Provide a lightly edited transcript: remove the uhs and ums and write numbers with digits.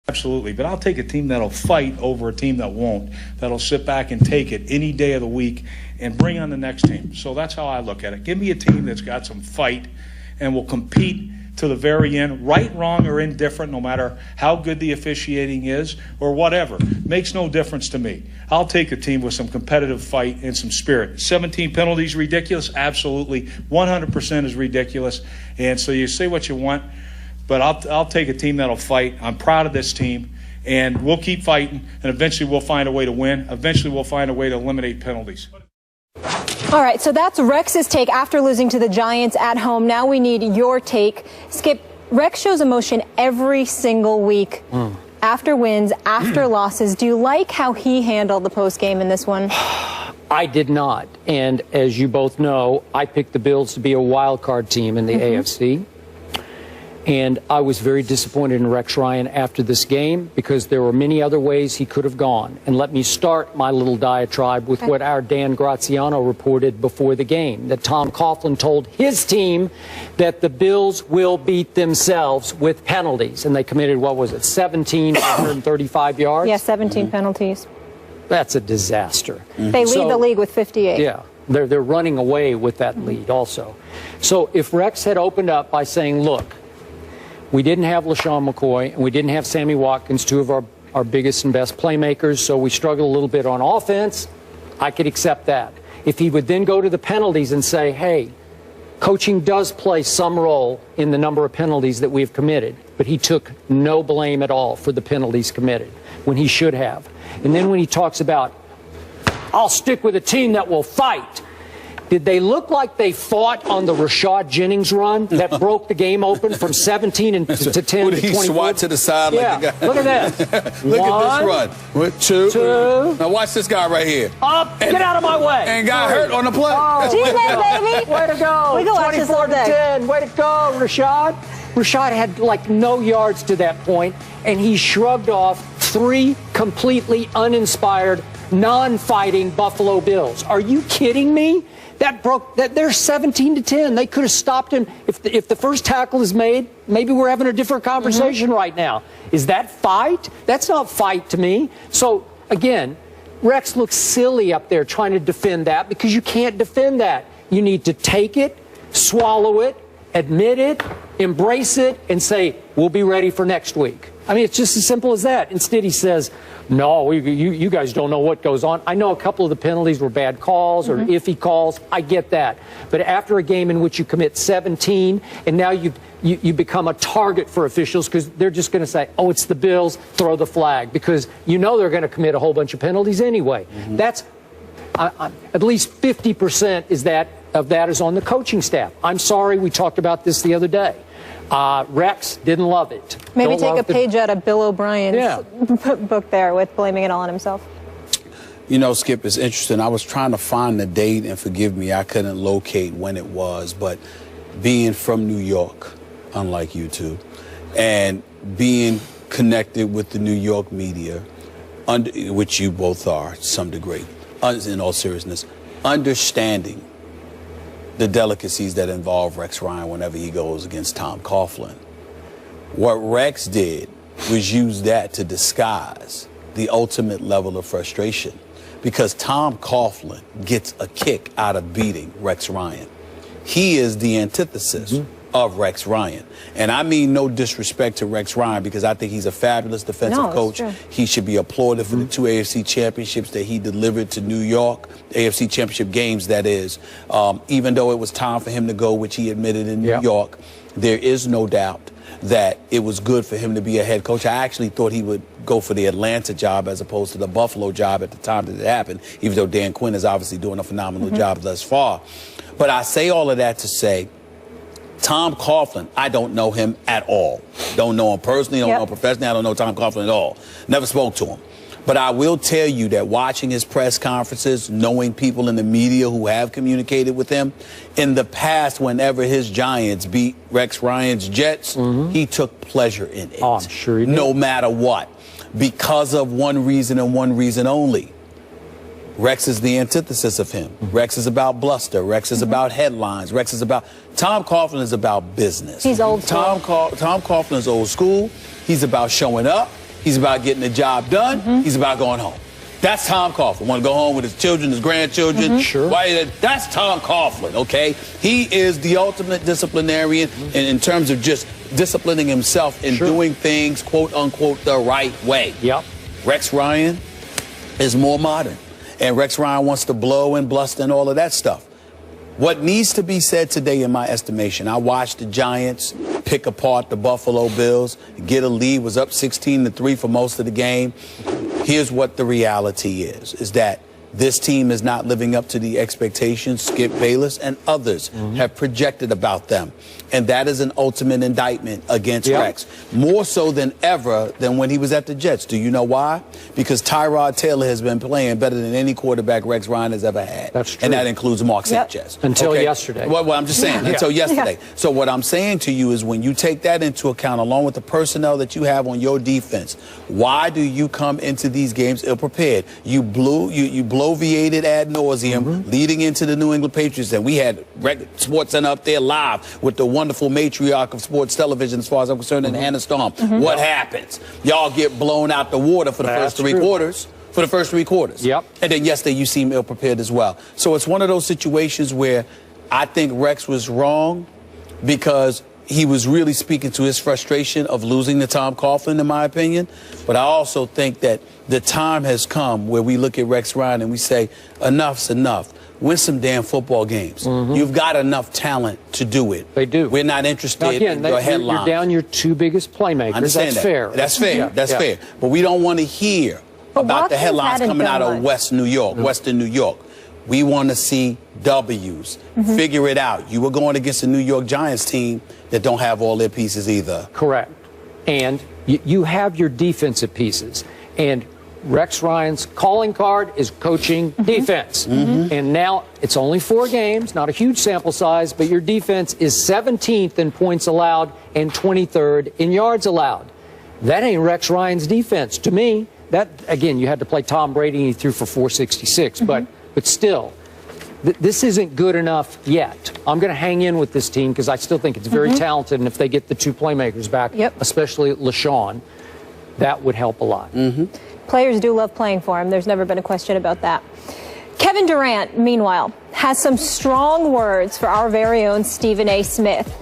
Absolutely, but I'll take a team that'll fight over a team that won't, that'll sit back and take it any day of the week and bring on the next team. So that's how I look at it. Give me a team that's got some fight and will compete to the very end, right, wrong, or indifferent, no matter how good the officiating is or whatever. Makes no difference to me. I'll take a team with some competitive fight and some spirit. 17 penalties, ridiculous? Absolutely. 100% is ridiculous. And so you say what you want, but I'll take a team that'll fight. I'm proud of this team, and we'll keep fighting, and eventually we'll find a way to win. Eventually we'll find a way to eliminate penalties. All right, so that's Rex's take after losing to the Giants at home. Now we need your take. Skip, Rex shows emotion every single week, after wins, after losses. Do you like how he handled the postgame in this one? I did not, and as you both know, I picked the Bills to be a wild card team in the AFC. And I was very disappointed in Rex Ryan after this game because there were many other ways he could have gone. And let me start my little diatribe with what our Dan Graziano reported before the game, that Tom Coughlin told his team that the Bills will beat themselves with penalties. And they committed, what was it, 17, 135 yards? Yeah, 17 penalties. That's a disaster. They lead the league with 58. Yeah, they're running away with that lead also. So if Rex had opened up by saying, look, we didn't have LaShawn McCoy, and we didn't have Sammy Watkins, two of our biggest and best playmakers, so we struggled a little bit on offense. I could accept that. If he would then go to the penalties and say, hey, coaching does play some role in the number of penalties that we've committed, but he took no blame at all for the penalties committed when he should have. And then when he talks about, I'll stick with a team that will fight. Did they look like they fought on the Rashad Jennings run that broke the game open from 17 to 10 to 24? He swat to the side like the guy. Look at that. Look at this run. Two. Now watch this guy right here. Up. Get out of my way. And got hurt on the play. Oh, baby. Way to go. We can watch this all day. 10. Way to go, Rashad. Rashad had like no yards to that point, and he shrugged off 3 completely uninspired, non-fighting Buffalo Bills. Are you kidding me? They're 17 to 10. They could have stopped him. If the first tackle is made, maybe we're having a different conversation right now. Is that fight? That's not fight to me. So again, Rex looks silly up there trying to defend that because you can't defend that. You need to take it, swallow it, admit it, embrace it, and say, we'll be ready for next week. I mean, it's just as simple as that. Instead, he says, no, you guys don't know what goes on. I know a couple of the penalties were bad calls or iffy calls. I get that. But after a game in which you commit 17 and now you become a target for officials because they're just going to say, oh, it's the Bills, throw the flag, because you know they're going to commit a whole bunch of penalties anyway. That's at least 50% of that is on the coaching staff. I'm sorry, we talked about this the other day. Rex didn't love it. Maybe take a page out of Bill O'Brien's book there with blaming it all on himself. You know, Skip, it's interesting. I was trying to find the date, and forgive me, I couldn't locate when it was. But being from New York, unlike you two, and being connected with the New York media, which you both are to some degree, in all seriousness, understanding the delicacies that involve Rex Ryan whenever he goes against Tom Coughlin. What Rex did was use that to disguise the ultimate level of frustration, because Tom Coughlin gets a kick out of beating Rex Ryan. He is the antithesis of Rex Ryan. And I mean no disrespect to Rex Ryan, because I think he's a fabulous defensive coach. He should be applauded for the 2 AFC championships that he delivered to New York, AFC championship games, that is. Even though it was time for him to go, which he admitted in New York, there is no doubt that it was good for him to be a head coach. I actually thought he would go for the Atlanta job as opposed to the Buffalo job at the time that it happened, even though Dan Quinn is obviously doing a phenomenal job thus far. But I say all of that to say, Tom Coughlin, I don't know him at all. Don't know him personally, don't know him professionally. I don't know Tom Coughlin at all. Never spoke to him. But I will tell you that watching his press conferences, knowing people in the media who have communicated with him, in the past, whenever his Giants beat Rex Ryan's Jets, he took pleasure in it. Oh, I'm sure he did. No matter what. Because of one reason and one reason only. Rex is the antithesis of him. Rex is about bluster. Rex is about headlines. Rex is about... Tom Coughlin is about business. He's old school. Tom Coughlin is old school. He's about showing up. He's about getting the job done. He's about going home. That's Tom Coughlin. Want to go home with his children, his grandchildren. Sure. Why? That's Tom Coughlin, okay? He is the ultimate disciplinarian in terms of just disciplining himself and doing things, quote unquote, the right way. Yep. Rex Ryan is more modern. And Rex Ryan wants to blow and bluster and all of that stuff. What needs to be said today, in my estimation, I watched the Giants pick apart the Buffalo Bills, get a lead, was up 16-3 for most of the game. Here's what the reality is that this team is not living up to the expectations Skip Bayless and others have projected about them. And that is an ultimate indictment against Rex. More so than ever than when he was at the Jets. Do you know why? Because Tyrod Taylor has been playing better than any quarterback Rex Ryan has ever had. That's true. And that includes Mark Sanchez. Until yesterday. Well, I'm just saying, until yesterday. So what I'm saying to you is when you take that into account, along with the personnel that you have on your defense, why do you come into these games ill-prepared? You bloviated ad nauseum leading into the New England Patriots, and we had Sports Center up there live with the wonderful matriarch of sports television, as far as I'm concerned, and Hannah Storm. What happens? Y'all get blown out the water for the first three quarters. For the first 3 quarters. Yep. And then yesterday you seem ill-prepared as well. So it's one of those situations where I think Rex was wrong because he was really speaking to his frustration of losing to Tom Coughlin, in my opinion. But I also think that the time has come where we look at Rex Ryan and we say, enough's enough. Win some damn football games. You've got enough talent to do it. They do. We're not interested in your headlines. You're down your 2 biggest playmakers. Understand That's that. fair. That's fair. That's fair. But we don't want to hear about the headlines coming out of Western New York. We want to see W's. Figure it out. You were going against a New York Giants team that don't have all their pieces either. Correct. And you have your defensive pieces. And Rex Ryan's calling card is coaching defense. And now it's only 4 games, not a huge sample size, but your defense is 17th in points allowed and 23rd in yards allowed. That ain't Rex Ryan's defense to me. That, again, you had to play Tom Brady and he threw for 466, but still, this isn't good enough yet. I'm going to hang in with this team because I still think it's very talented, and if they get the 2 playmakers back, especially LaShawn, that would help a lot. Players do love playing for him. There's never been a question about that. Kevin Durant, meanwhile, has some strong words for our very own Stephen A. Smith.